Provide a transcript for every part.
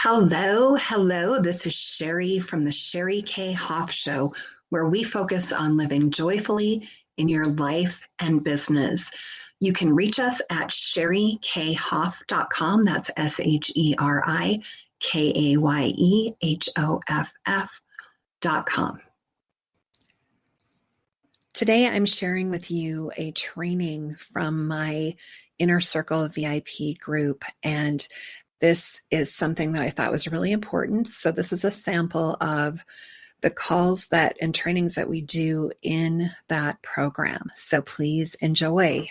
Hello, hello. This is Sherry from the Sherry K. Hoff Show, where we focus on living joyfully in your life and business. You can reach us at sherrykhoff.com. That's SherryKayehoff.com. Today, I'm sharing with you a training from my Inner Circle VIP group, and this is something that I thought was really important. So this is a sample of the calls and trainings that we do in that program. So please enjoy.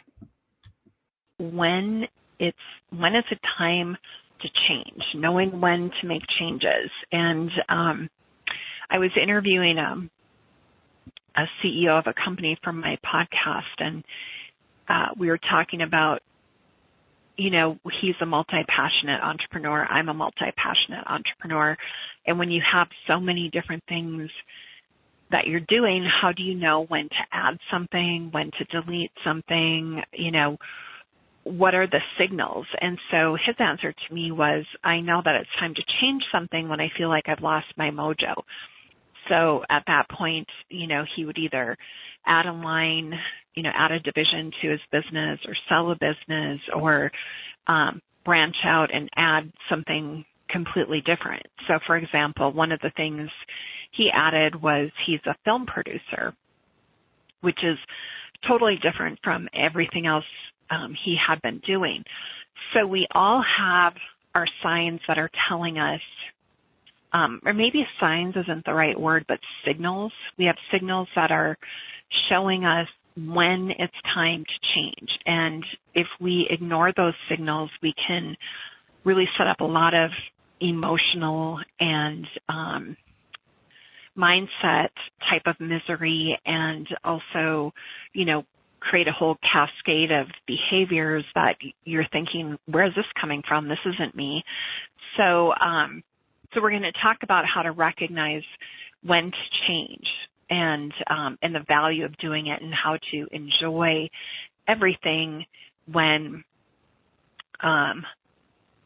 When is a time to change, knowing when to make changes. And I was interviewing a CEO of a company from my podcast, and we were talking about, he's a multi-passionate entrepreneur. I'm a multi-passionate entrepreneur. And when you have so many different things that you're doing, how do you know when to add something, when to delete something, what are the signals? And so his answer to me was, I know that it's time to change something when I feel like I've lost my mojo. So at that point, he would either add a line, add a division to his business or sell a business or branch out and add something completely different. So for example, one of the things he added was he's a film producer, which is totally different from everything else he had been doing. So we all have our signs that are telling us, or maybe signs isn't the right word, but signals. We have signals that are showing us when it's time to change. And if we ignore those signals, we can really set up a lot of emotional and mindset type of misery, and also, create a whole cascade of behaviors that you're thinking, where is this coming from? This isn't me. So we're going to talk about how to recognize when to change and the value of doing it, and how to enjoy everything when,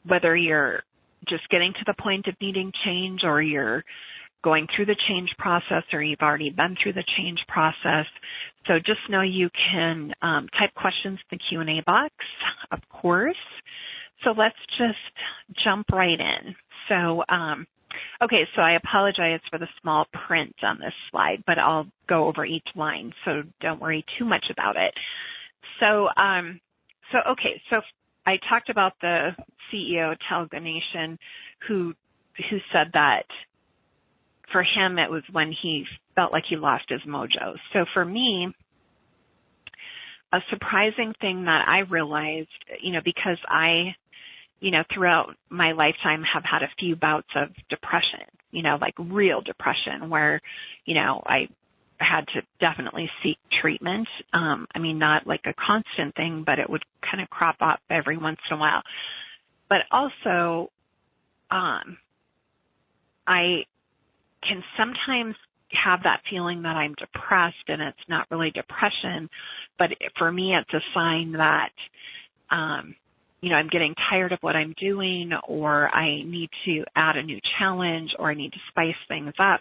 whether you're just getting to the point of needing change, or you're going through the change process, or you've already been through the change process. So just know you can type questions in the Q&A box, of course. So let's just jump right in. So, okay, so I apologize for the small print on this slide, but I'll go over each line, so don't worry too much about it. So I talked about the CEO of Telga Nation who said that for him it was when he felt like he lost his mojo. So for me, a surprising thing that I realized, because I throughout my lifetime have had a few bouts of depression, like real depression, where, I had to definitely seek treatment. Not like a constant thing, but it would kind of crop up every once in a while. But also, I can sometimes have that feeling that I'm depressed, and it's not really depression, but for me, it's a sign that, I'm getting tired of what I'm doing, or I need to add a new challenge, or I need to spice things up.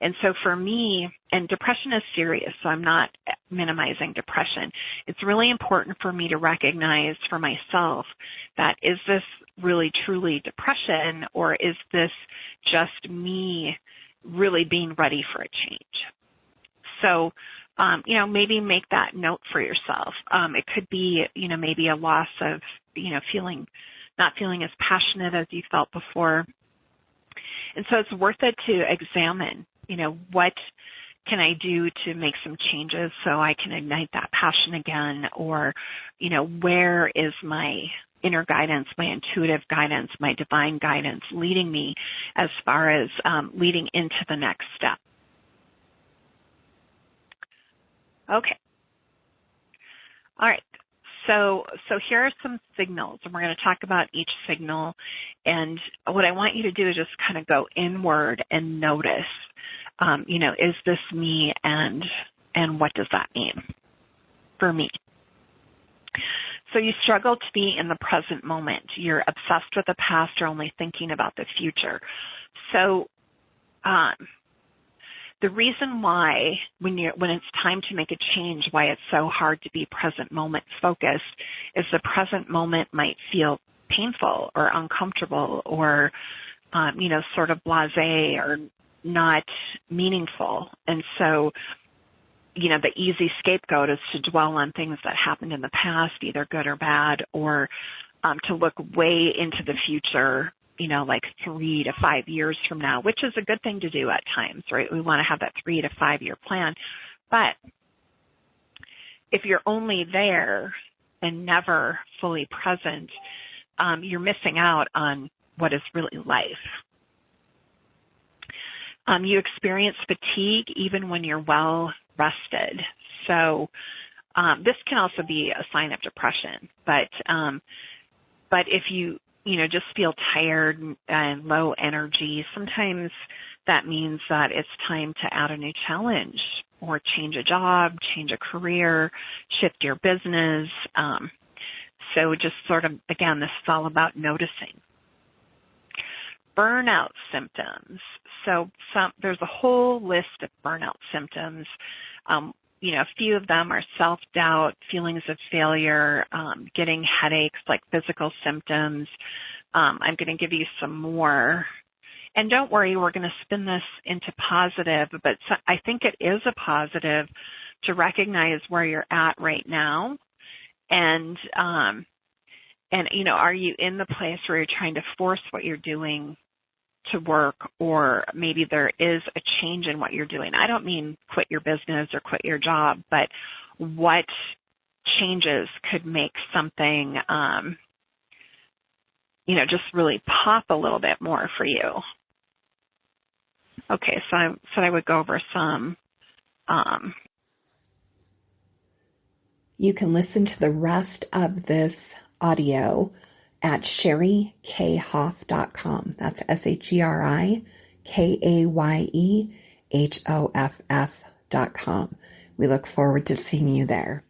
And so for me, and depression is serious, so I'm not minimizing depression. It's really important for me to recognize for myself that, is this really truly depression, or is this just me really being ready for a change? So, maybe make that note for yourself. It could be, maybe a loss of, not feeling as passionate as you felt before. And so it's worth it to examine, what can I do to make some changes so I can ignite that passion again? Or, where is my inner guidance, my intuitive guidance, my divine guidance leading me as far as leading into the next step? Okay. All right. So here are some signals, and we're going to talk about each signal. And what I want you to do is just kind of go inward and notice, is this me, and what does that mean for me? So you struggle to be in the present moment. You're obsessed with the past or only thinking about the future. So the reason why when it's time to make a change, why it's so hard to be present moment focused is the present moment might feel painful or uncomfortable or, sort of blasé or not meaningful. And so, the easy scapegoat is to dwell on things that happened in the past, either good or bad, or to look way into the future, like 3 to 5 years from now, which is a good thing to do at times, right? We want to have that 3 to 5 year plan. But if you're only there and never fully present, you're missing out on what is really life. You experience fatigue even when you're well rested. So this can also be a sign of depression. But if you just feel tired and low energy, sometimes that means that it's time to add a new challenge or change a job, change a career, shift your business. So just sort of, again, this is all about noticing. Burnout symptoms. So there's a whole list of burnout symptoms. A few of them are self-doubt, feelings of failure, getting headaches, like physical symptoms. I'm going to give you some more. And don't worry, we're going to spin this into positive, but I think it is a positive to recognize where you're at right now. And are you in the place where you're trying to force what you're doing to work, or maybe there is a change in what you're doing? I don't mean quit your business or quit your job, but what changes could make something, just really pop a little bit more for you? Okay, so I said I would go over some. You can listen to the rest of this audio at sherikayhoff.com. That's SherikayEhoff.com. We look forward to seeing you there.